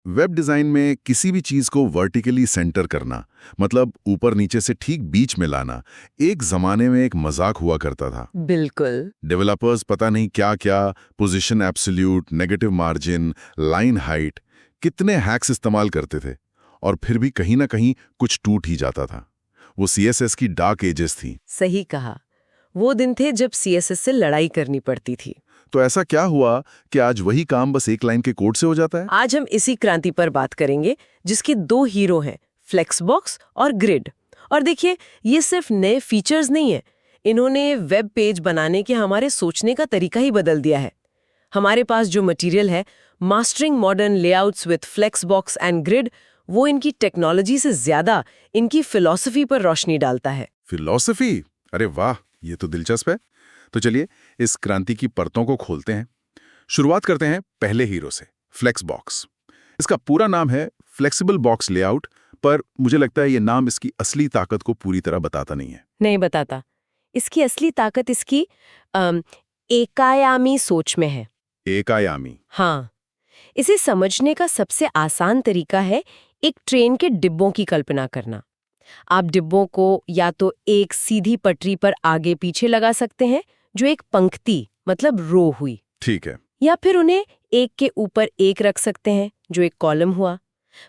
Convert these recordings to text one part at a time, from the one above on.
Web design में किसी भी चीज़ को वर्टिकली सेंटर करना, मतलब ऊपर नीचे से ठीक बीच में लाना, एक ज़माने में एक मजाक हुआ करता था। बिल्कुल। डेवलपर्स पता नहीं क्या-क्या, position absolute, negative margin, line height, कितने हैक्स इस्तेमाल करते थे, और फिर भी कहीं ना कहीं कुछ टूट ही जाता था। वो सीएसएस की डार्क एजेस थी। सही कहा। वो दिन थे जब सीएसएस से लड़ाई करनी पड़ती थी। तो ऐसा क्या हुआ कि आज वही काम बस एक लाइन के कोड से हो जाता है? आज हम इसी क्रांति पर बात करेंगे, जिसके दो हीरो हैं, फ्लेक्सबॉक्स और ग्रिड। और देखिए, ये सिर्फ नए फीचर्स नहीं है, इन्होंने वेब पेज बनाने के हमारे सोचने का तरीका ही बदल दिया है। हमारे पास जो मटेरियल है, mastering modern layouts with flexbox and grid, वो इनकी टेक्नोलॉजी से ज्यादा इनकी फिलॉसफी पर रोशनी डालता है। फिलॉसफी? अरे वाह, ये तो दिलचस्प है। तो चलिए इस क्रांति की परतों को खोलते हैं। शुरुआत करते हैं पहले हीरो से, फ्लेक्सबॉक्स। इसका पूरा नाम है फ्लेक्सिबल बॉक्स लेआउट, पर मुझे लगता है ये नाम इसकी असली ताकत को पूरी तरह बताता नहीं है। नहीं बताता। इसकी असली ताकत इसकी एकायामी सोच में है। एकायामी? हाँ, इसे समझने का सबसे आसान तरीका है एक ट्रेन के डिब्बों की कल्पना करना। आप डिब्बों को या तो एक सीधी पटरी पर आगे पीछे लगा सकते हैं, जो एक पंक्ति मतलब रो हुई, ठीक है। या फिर उन्हें एक के ऊपर एक रख सकते हैं, जो एक कॉलम हुआ।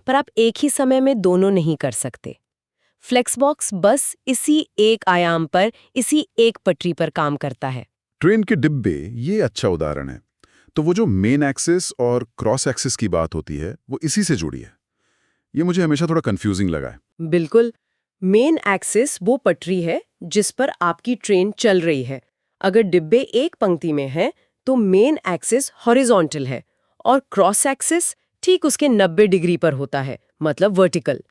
पर आप एक ही समय में दोनों नहीं कर सकते। फ्लेक्सबॉक्स बस इसी एक आयाम पर, इसी एक पटरी पर काम करता है। ट्रेन के डिब्बे, ये अच्छा उदाहरण है। तो वो जो मेन एक्सिस और क्रॉस एक्सिस की बात होती है, वो इसी से जुड़ी है। ये मुझे हमेशा थोड़ा कंफ्यूजिंग लगा है। बिल्कुल। मेन एक्सिस वो पटरी है जिस पर आपकी ट्रेन चल रही है। अगर डिब्बे एक पंक्ति में हैं, तो मेन एक्सिस हॉरिजॉन्टल है और क्रॉस एक्सिस ठीक उसके 90 डिग्री पर होता है, मतलब वर्टिकल।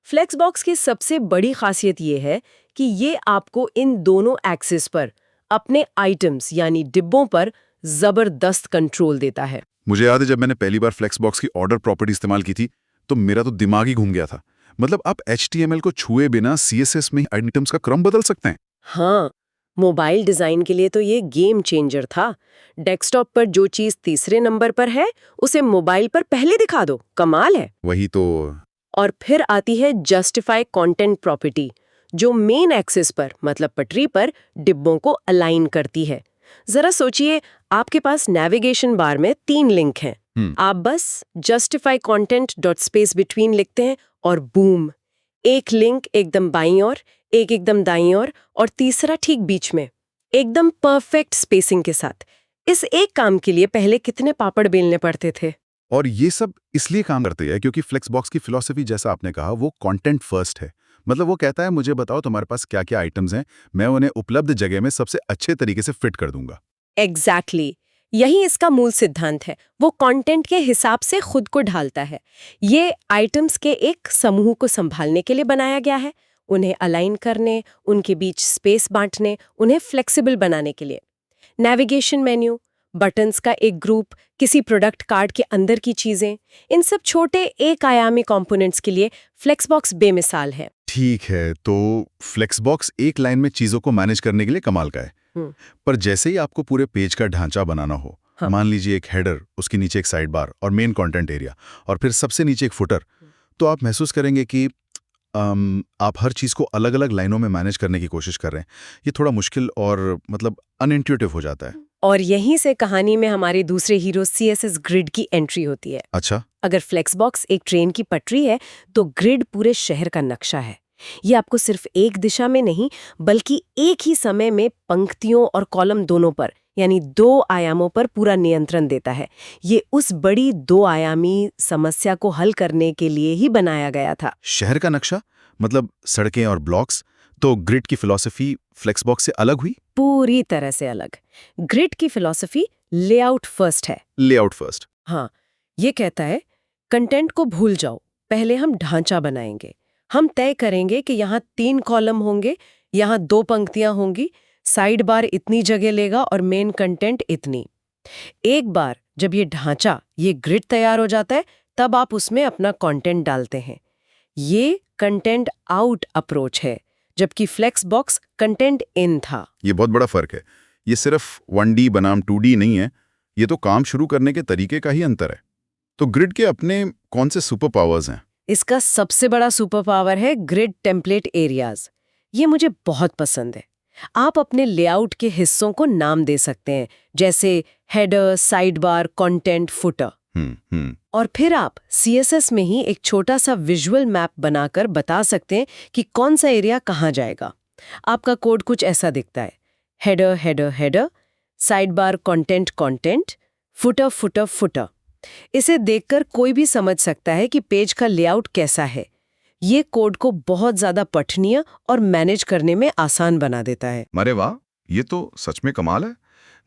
फ्लेक्सबॉक्स की सबसे बड़ी खासियत ये है कि ये आपको इन दोनों एक्सिस पर अपने आइटम्स यानी डिब्बों पर जबरदस्त कंट्रोल देता है। मुझे याद है जब मैंने पहली बार फ्लेक्सबॉक्स की ऑर्डर प्रॉपर्टी इस्तेमाल की थी, तो मेरा तो दिमाग ही घूम गया था। मतलब आप HTML को छुए बिना CSS में आइटम्स का क्रम बदल सकते हैं। हाँ, मोबाइल डिजाइन के लिए तो ये गेम चेंजर था। डेस्कटॉप पर जो चीज तीसरे नंबर पर है, उसे मोबाइल पर पहले दिखा दो। कमाल है। वही तो। और फिर आती है जस्टिफाई कंटेंट प्रॉपर्टी, जो मेन एक्सिस पर मतलब पटरी पर डिब्बों को अलाइन करती है। जरा सोचिए, आपके पास नेविगेशन बार में 3 लिंक हैं। आप बस justify content dot space between लिखते हैं और बूम, एक लिंक एकदम बाईं ओर, एक एकदम दाईं ओर और तीसरा ठीक बीच में, एकदम परफेक्ट स्पेसिंग के साथ। इस एक काम के लिए पहले कितने पापड़ बेलने पड़ते थे। और ये सब इसलिए काम करते हैं क्योंकि फ्लेक्सबॉक्स की फिलॉसफी, जैसा आपने कहा, वो कंटेंट फर्स्ट है। मतलब वो कहता है, मुझे बताओ तुम्हारे पास क्या क्या आइटम्स हैं, मैं उन्हें उपलब्ध जगह में सबसे अच्छे तरीके से फिट कर दूंगा। एग्जैक्टली, यही इसका मूल सिद्धांत है। वो कंटेंट के हिसाब से खुद को ढालता है। ये आइटम्स के एक समूह को संभालने के लिए बनाया गया है, उन्हें अलाइन करने, उनके बीच स्पेस बांटने, उन्हें फ्लेक्सिबल बनाने के लिए। नेविगेशन मेन्यू, बटन्स का एक ग्रुप, किसी प्रोडक्ट कार्ड के अंदर की चीजें, इन सब छोटे एक आयामी कंपोनेंट्स के लिए फ्लेक्सबॉक्स बेमिसाल है। ठीक है, तो फ्लेक्सबॉक्स एक लाइन में चीजों को मैनेज करने के लिए कमाल का है। पर जैसे ही आपको पूरे पेज का ढांचा बनाना हो, हाँ। मान लीजिए एक हेडर, उसके नीचे एक साइड बार और मेन कंटेंट एरिया, और फिर सबसे नीचे एक फुटर, तो आप महसूस करेंगे कि आप हर चीज को अलग अलग लाइनों में मैनेज करने की कोशिश कर रहे हैं। ये थोड़ा मुश्किल और मतलब अनइंट्यूटिव हो जाता है। और यहीं से कहानी में हमारे दूसरे हीरो CSS ग्रिड की एंट्री होती है। अच्छा। अगर फ्लेक्सबॉक्स एक ट्रेन की पटरी है, तो ग्रिड पूरे शहर का नक्शा है। ये आपको सिर्फ एक दिशा में नहीं, बल्कि एक ही समय में पंक्तियों और कॉलम दोनों पर, यानी 2 आयामों पर पूरा नियंत्रण देता है। ये उस बड़ी 2 आयामी समस्या को हल करने के लिए ही बनाया गया था। शहर का नक्शा, मतलब सड़कें और ब्लॉक्स। तो ग्रिड की फिलॉसफी फ्लेक्सबॉक्स से अलग हुई? पूरी तरह से अलग। ग्रिड की फिलॉसफी लेआउट फर्स्ट है। Layout first? हाँ, ये कहता है कंटेंट को भूल जाओ, पहले हम ढांचा बनाएंगे। हम तय करेंगे कि यहाँ 3 कॉलम होंगे, यहाँ 2 पंक्तियां होंगी, साइड बार इतनी जगह लेगा और मेन कंटेंट इतनी। एक बार जब ये ढांचा, ये ग्रिड तैयार हो जाता है, तब आप उसमें अपना कंटेंट डालते हैं। ये कंटेंट आउट अप्रोच है, जबकि फ्लेक्सबॉक्स कंटेंट इन था। ये बहुत बड़ा फर्क है। ये सिर्फ 1D बनाम 2D नहीं है, ये तो काम शुरू करने के तरीके का ही अंतर है। तो ग्रिड के अपने कौन से सुपर पावर्स हैं? इसका सबसे बड़ा सुपर पावर है ग्रिड टेम्पलेट एरियाज। ये मुझे बहुत पसंद है। आप अपने लेआउट के हिस्सों को नाम दे सकते हैं, जैसे header, side bar, content, footer. और फिर आप CSS में ही एक छोटा सा विजुअल मैप बनाकर बता सकते हैं कि कौन सा एरिया कहाँ जाएगा। आपका कोड कुछ ऐसा दिखता है: header header header, side bar content content, footer footer footer. इसे देखकर कोई भी समझ सकता है कि पेज का लेआउट कैसा है। ये कोड को बहुत ज्यादा पठनीय और मैनेज करने में आसान बना देता है। अरे वाह, ये तो सच में कमाल है।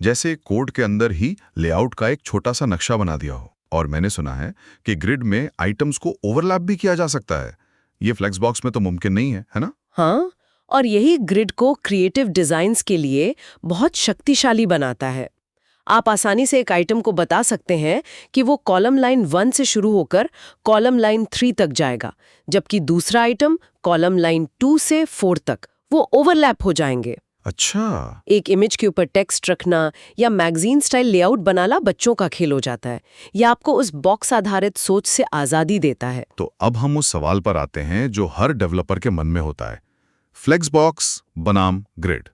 जैसे कोड के अंदर ही लेआउट का एक छोटा सा नक्शा बना दिया हो। और मैंने सुना है कि ग्रिड में आइटम्स को ओवरलैप भी किया जा सकता है। ये फ्लेक्स बॉक्स में तो मुमकिन नहीं है ना? हाँ, और यही ग्रिड को क्रिएटिव डिजाइन्स के लिए बहुत शक्तिशाली बनाता है। आप आसानी से एक आइटम को बता सकते हैं कि वो कॉलम लाइन 1 से शुरू होकर कॉलम लाइन 3 तक जाएगा, जबकि दूसरा आइटम कॉलम लाइन 2 से 4 तक वो ओवरलैप हो जाएंगे। अच्छा, एक इमेज के ऊपर टेक्स्ट रखना या मैगजीन स्टाइल लेआउट बनाना बच्चों का खेल हो जाता है। यह आपको उस बॉक्स आधारित सोच से आज़ादी देता है। तो अब हम उस सवाल पर आते हैं जो हर डेवलपर के मन में होता है। फ्लेक्स बॉक्स बनाम ग्रिड,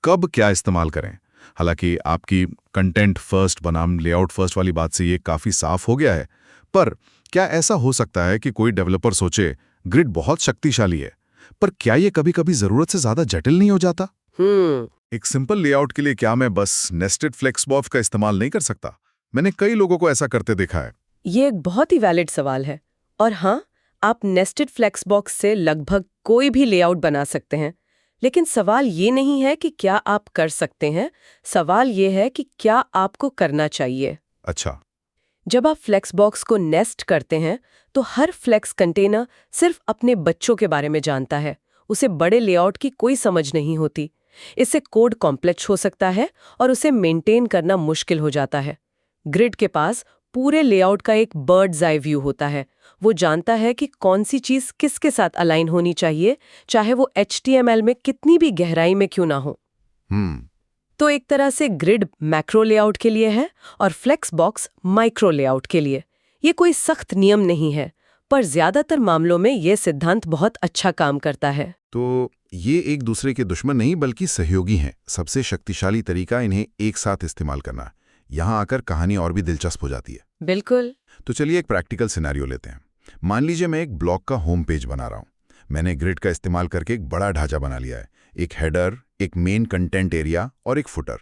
कब क्या इस्तेमाल करें? हालांकि आपकी कंटेंट फर्स्ट बनाम लेआउट फर्स्ट वाली बात से ये काफ़ी साफ हो गया है, पर क्या ऐसा हो सकता है कि कोई डेवलपर सोचे ग्रिड बहुत शक्तिशाली है, पर क्या ये कभी-कभी ज़रूरत से ज़्यादा जटिल नहीं हो जाता? एक सिंपल लेआउट के लिए क्या मैं बस नेस्टेड फ्लेक्स बॉक्स का इस्तेमाल नहीं कर सकता? मैंने कई लोगों को ऐसा करते देखा है। ये एक बहुत ही वैलिड सवाल है। और हाँ, आप नेस्टेड फ्लेक्स बॉक्स से लगभग कोई भी लेआउट बना सकते हैं। लेकिन सवाल ये नहीं है कि क्या आप कर सकते हैं, सवाल ये है कि क्या आपको करना चाहिए। अच्छा, जब आप फ्लेक्स बॉक्स को नेस्ट करते हैं तो हर फ्लेक्स कंटेनर सिर्फ अपने बच्चों के बारे में जानता है। उसे बड़े लेआउट की कोई समझ नहीं होती। इससे कोड कॉम्प्लेक्स हो सकता है और उसे मेंटेन करना मुश्किल हो जाता है। ग्रिड के पास पूरे लेआउट का एक बर्ड्स आई व्यू होता है। वो जानता है कि कौन सी चीज किसके साथ अलाइन होनी चाहिए, चाहे वो HTML में कितनी भी गहराई में क्यों ना हो। तो एक तरह से ग्रिड मैक्रो लेआउट के लिए है और फ्लेक्स बॉक्स माइक्रो लेआउट के लिए। ये कोई सख्त नियम नहीं है, पर ज्यादातर मामलों में ये सिद्धांत बहुत अच्छा काम करता है। तो ये एक दूसरे के दुश्मन नहीं बल्कि सहयोगी हैं। सबसे शक्तिशाली तरीका इन्हें एक साथ इस्तेमाल करना है। यहाँ आकर कहानी और भी दिलचस्प हो जाती है। बिल्कुल। तो चलिए एक प्रैक्टिकल सिनेरियो लेते हैं। मान लीजिए मैं एक ब्लॉग का होम पेज बना रहा हूँ। मैंने ग्रिड का इस्तेमाल करके एक बड़ा ढांचा बना लिया है, एक हेडर, एक मेन कंटेंट एरिया और एक फुटर।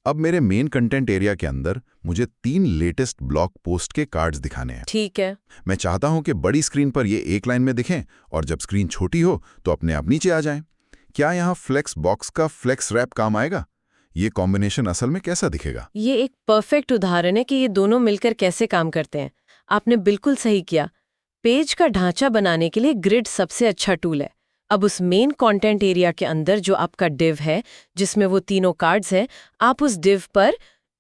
अब मेरे मेन कंटेंट एरिया के अंदर मुझे 3 लेटेस्ट ब्लॉग पोस्ट के कार्ड्स दिखाने हैं। ठीक है। मैं चाहता हूं कि बड़ी स्क्रीन पर ये एक लाइन में दिखें और जब स्क्रीन छोटी हो तो अपने आप नीचे आ जाएं। क्या यहाँ फ्लेक्स बॉक्स का फ्लेक्स रैप काम आएगा? ये कॉम्बिनेशन असल में कैसा दिखेगा? ये एक परफेक्ट उदाहरण है कि ये दोनों मिलकर कैसे काम करते हैं। आपने बिल्कुल सही किया। पेज का ढांचा बनाने के लिए ग्रिड सबसे अच्छा टूल है। अब उस मेन कंटेंट एरिया के अंदर जो आपका डिव है, जिसमें वो तीनों कार्ड्स हैं, आप उस डिव पर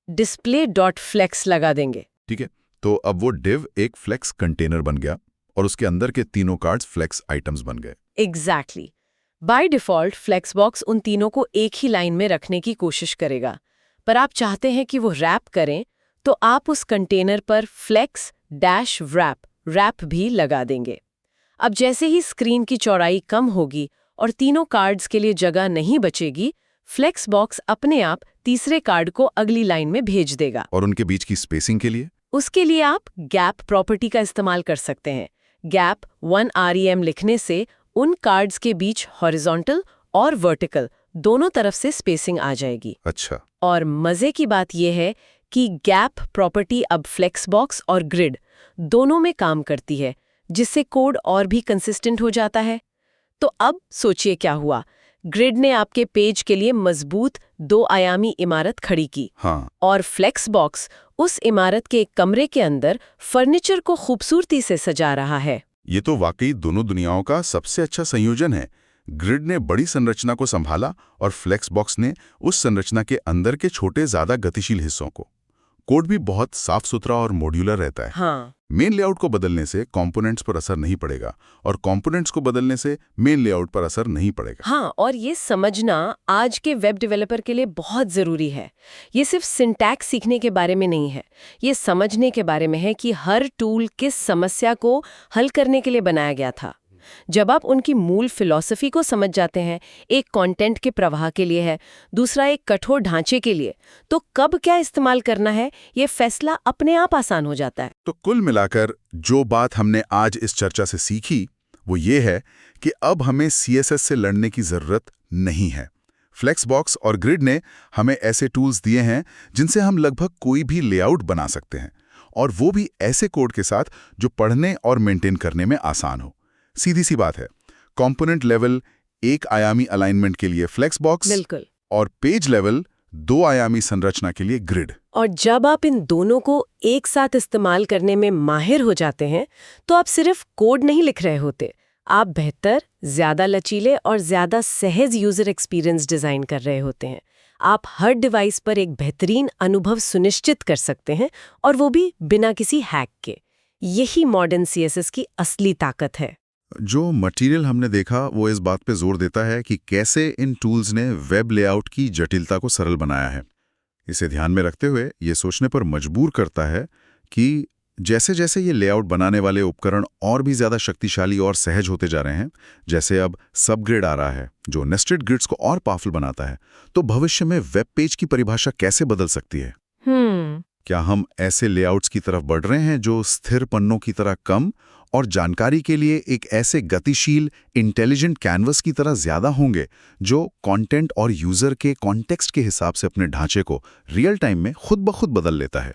display.flex लगा देंगे। ठीक है, तो अब वो डिव एक फ्लेक्स कंटेनर बन गया और उसके अंदर के तीनों कार्ड्स फ्लेक्स आइटम्स बन गए। Exactly. By default flex box उन तीनों को एक ही लाइन में रखने की कोशिश करेगा, पर आप चाहते हैं कि वो रैप करें, तो आप उस कंटेनर पर flex-wrap भी लगा देंगे। अब जैसे ही स्क्रीन की चौड़ाई कम होगी और तीनों कार्ड्स के लिए जगह नहीं बचेगी, फ्लेक्स बॉक्स अपने आप तीसरे कार्ड को अगली लाइन में भेज देगा। और उनके बीच की स्पेसिंग के लिए? उसके लिए आप गैप प्रॉपर्टी का इस्तेमाल कर सकते हैं। गैप 1 rem लिखने से उन कार्ड्स के बीच हॉरिजॉन्टल और वर्टिकल दोनों तरफ से स्पेसिंग आ जाएगी। अच्छा। और मजे की बात यह है कि गैप प्रॉपर्टी अब फ्लेक्स बॉक्स और ग्रिड दोनों में काम करती है, जिससे कोड और भी कंसिस्टेंट हो जाता है। तो अब सोचिए क्या हुआ। ग्रिड ने आपके पेज के लिए मजबूत 2 आयामी इमारत खड़ी की। हाँ। और फ्लेक्स बॉक्स उस इमारत के एक कमरे के अंदर फर्नीचर को खूबसूरती से सजा रहा है। ये तो वाकई दोनों दुनियाओं का सबसे अच्छा संयोजन है। ग्रिड ने बड़ी संरचना को संभाला और फ्लेक्स बॉक्स ने उस संरचना के अंदर के छोटे ज्यादा गतिशील हिस्सों को। कोड भी बहुत साफ सुथरा और मॉड्यूलर रहता है। हाँ, मेन लेआउट को बदलने से कंपोनेंट्स पर असर नहीं पड़ेगा और कंपोनेंट्स को बदलने से मेन लेआउट पर असर नहीं पड़ेगा। हाँ, और ये समझना आज के वेब डेवलपर के लिए बहुत ज़रूरी है। ये सिर्फ सिंटैक्स सीखने के बारे में नहीं है, ये समझने के बारे में है कि हर टूल किस समस्या को हल करने के लिए बनाया गया था। जब आप उनकी मूल फिलॉसफी को समझ जाते हैं, एक कंटेंट के प्रवाह के लिए है, दूसरा एक कठोर ढांचे के लिए, तो कब क्या इस्तेमाल करना है, ये फैसला अपने आप आसान हो जाता है। तो कुल मिलाकर जो बात हमने आज इस चर्चा से सीखी वो ये है कि अब हमें CSS से लड़ने की जरूरत नहीं है। फ्लेक्सबॉक्स और ग्रिड ने हमें ऐसे टूल्स दिए हैं जिनसे हम लगभग कोई भी लेआउट बना सकते हैं, और वो भी ऐसे कोड के साथ जो पढ़ने और मेंटेन करने में आसान हो। सीधी सी बात है, कंपोनेंट लेवल एक आयामी अलाइनमेंट के लिए फ्लेक्सबॉक्स, बिल्कुल। और पेज लेवल 2 आयामी संरचना के लिए ग्रिड। और जब आप इन दोनों को एक साथ इस्तेमाल करने में माहिर हो जाते हैं, तो आप सिर्फ कोड नहीं लिख रहे होते, आप बेहतर, ज्यादा लचीले और ज्यादा सहज यूजर एक्सपीरियंस डिजाइन कर रहे होते हैं। आप हर डिवाइस पर एक बेहतरीन अनुभव सुनिश्चित कर सकते हैं, और वो भी बिना किसी हैक के। यही मॉडर्न CSS की असली ताकत है। जो मटेरियल हमने देखा वो इस बात पे जोर देता है कि कैसे इन टूल्स ने वेब लेआउट की जटिलता को सरल बनाया है। इसे ध्यान में रखते हुए ये सोचने पर मजबूर करता है कि जैसे जैसे ये लेआउट बनाने वाले उपकरण और भी ज़्यादा शक्तिशाली और सहज होते जा रहे हैं, जैसे अब सबग्रिड आ रहा है जो नेस्टेड ग्रिड्स को और पावरफुल बनाता है, तो भविष्य में वेब पेज की परिभाषा कैसे बदल सकती है? क्या हम ऐसे लेआउट्स की तरफ बढ़ रहे हैं जो स्थिर पन्नों की तरह कम और जानकारी के लिए एक ऐसे गतिशील, इंटेलिजेंट कैनवस की तरह ज्यादा होंगे, जो कंटेंट और यूजर के कॉन्टेक्स्ट के हिसाब से अपने ढांचे को रियल टाइम में खुद ब खुद बदल लेता है?